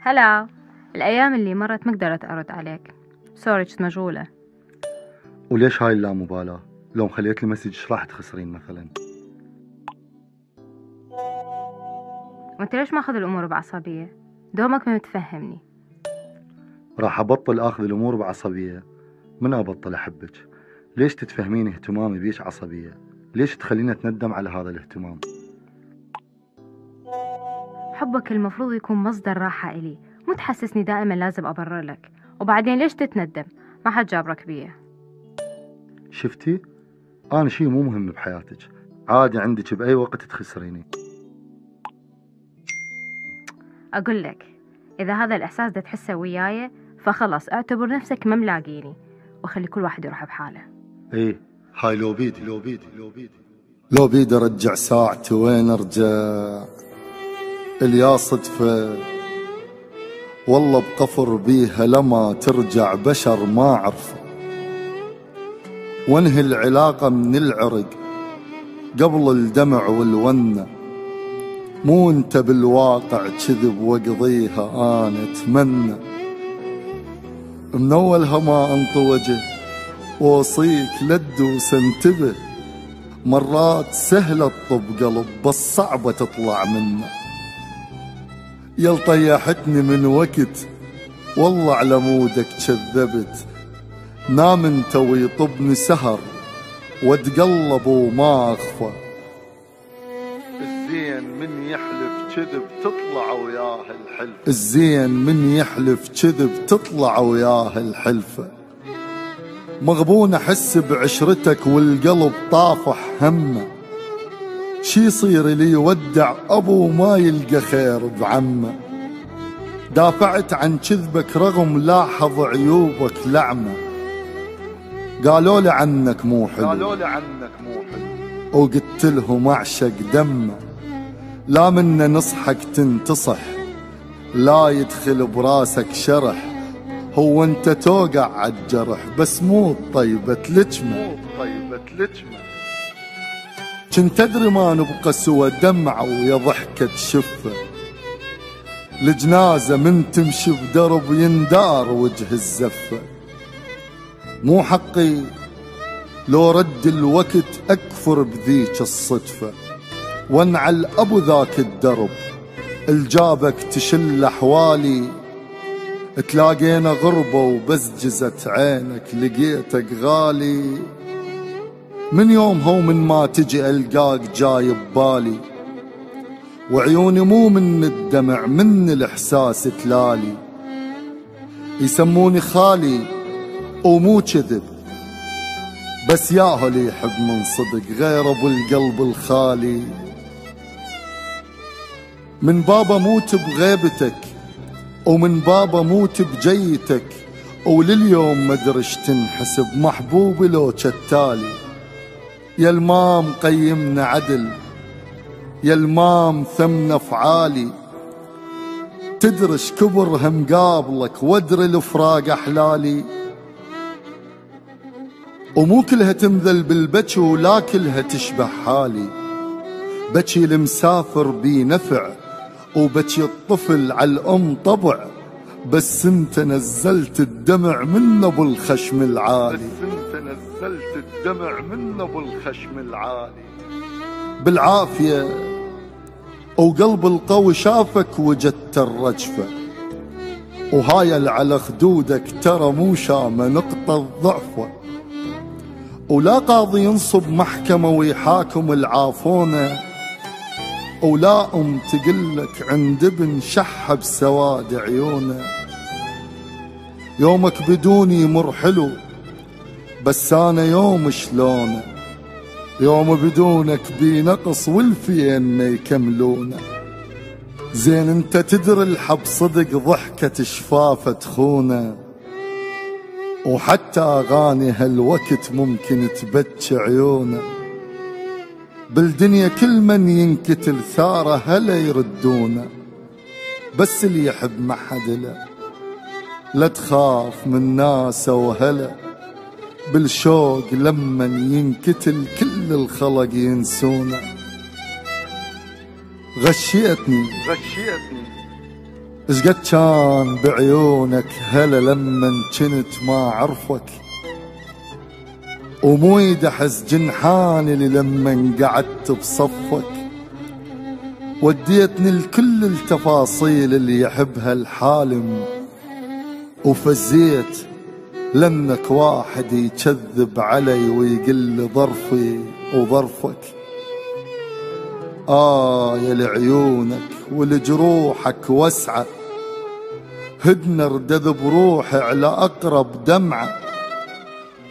هلا. الأيام اللي مرت ما قدرت أرد عليك، سوري كنت مشغولة. وليش هاي اللامبالاة؟ لو مخليت لي مسج راح تخسرين مثلا. وانت ليش ماخذ الأمور بعصبية؟ دومك ما متفهمني. راح أبطل أخذ الأمور بعصبية. من أبطل أحبك؟ ليش تتفهمين اهتمامي بيش عصبية؟ ليش تخليني أتندم على هذا الاهتمام؟ حبك المفروض يكون مصدر راحة إلي، مو تحسسني دائما لازم أبرر لك. وبعدين ليش تتندم؟ ما حد جابرك بيه. شفتي؟ أنا شي مو مهم بحياتك، عادي عندك بأي وقت تخسريني. أقول لك، إذا هذا الإحساس ده تحسه وياي فخلص اعتبر نفسك ما ملاقيني، وخلي كل واحد يروح بحاله. إيه هاي لو بيدي أرجع ساعتي وين أرجع؟ اليا صدفة والله بقفر بيها لما ترجع بشر ما أعرفه، وانهي العلاقة من العرق قبل الدمع والونة. مو انت بالواقع كذب واقضيها انا اتمنى. من اولها ما انطي وجه واوصيك لا تدوس انتبه. مرات سهلة تطب قلب بس صعبة تطلع منه. يل طيحتني من وقت والله على مودك كذبت. نام انت ويطبني سهر واتقلب وما اخفى. الزين من يحلف كذب تطلع وياه الحلفة. الزين من يحلف كذب تطلع وياه الحلفة. مغبون احس بعشرتك والقلب طافح همه. شي يصير لي يودع ابو ما يلقى خير بعمه. دافعت عن كذبك رغم لاحظ عيوبك لعمه. قالوا لي عنك مو حلو وقلت لهم اعشق دمه. لا منا نصحك تنتصح لا يدخل براسك شرح. هو انت توقع عالجرح بس مو طيبة لجمة. كنت ادري ما نبقى سوى دمعة ويا ضحكة شفة. الجنازة من تمشي بدرب يندار وجه الزفة. مو حقي لو رد الوقت أكفر بذيك الصدفة. وانعل أبو ذاك الدرب الجابك تشل أحوالي. تلاقينا غربة وبزجزت عينك لقيتك غالي. من يوم هو من ما تجي ألقاك جاي ببالي. وعيوني مو من الدمع من الإحساس تلالي. يسموني خالي ومو كذب بس ياهو اللي يحب من صدق غير ابو القلب الخالي. من بابا موت بغيبتك ومن بابا موت بجيتك. ولليوم مدرش تنحسب محبوبي لو كالتالي. يا المام قيمنا عدل يا المام ثمن افعالي. تدرش كبر هم قابلك وادري الفراق احلالي. ومو كلها تمذل بالبكي ولا كلها تشبه حالي. بكي المسافر بي نفع وبكي الطفل على الأم طبع. بس انت نزلت الدمع من ابو الخشم العالي. بالعافية وقلب القوي شافك وجدت الرجفة. وهاي على خدودك ترى مو شامة نقطة الضعفة. ولا قاضي ينصب محكمة ويحاكم العافونة. ولا تقلك عند ابن شح بسواد عيونه. يومك بدوني مر حلو بس انا يوم شلونه. يوم بدونك بي نقص والفين ما يكملونه. زين انت تدري الحب صدق ضحكة شفافة تخونه. وحتى أغاني هالوقت ممكن تبكي عيونه. بالدنيا كل من ينكتل ثاره هلا يردونه. بس اللي يحب ما حد له لا تخاف من ناسه وهلا. بالشوق لما ينكتل كل الخلق ينسونه. غشيتني اشقد كان بعيونك هلا لمن جنت ما عرفك، ومو يدحس جنحاني لمن قعدت بصفك. وديتني لكل التفاصيل اللي يحبها الحالم، وفزيت لانك واحد يكذب علي ويقل ظرفي وظرفك. يا لعيونك ولجروحك وسعة، هدنا ردذ بروحي على أقرب دمعة.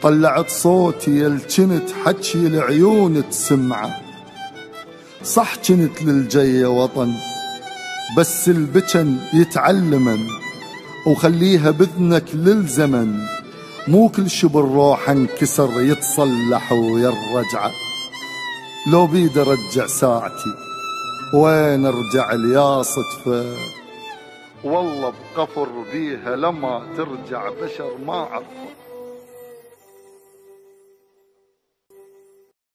طلعت صوتي يلجنت حكي العيون تسمعه، صح جنت للجية وطن بس البجن يتعلمن، وخليها بذنك للزمن، مو كل شي بالروح انكسر يتصلح ويرجع. لو بيد ارجع ساعتي وين ارجع ليا صدفة، والله بقفر بيها لما ترجع بشر ما عرفه.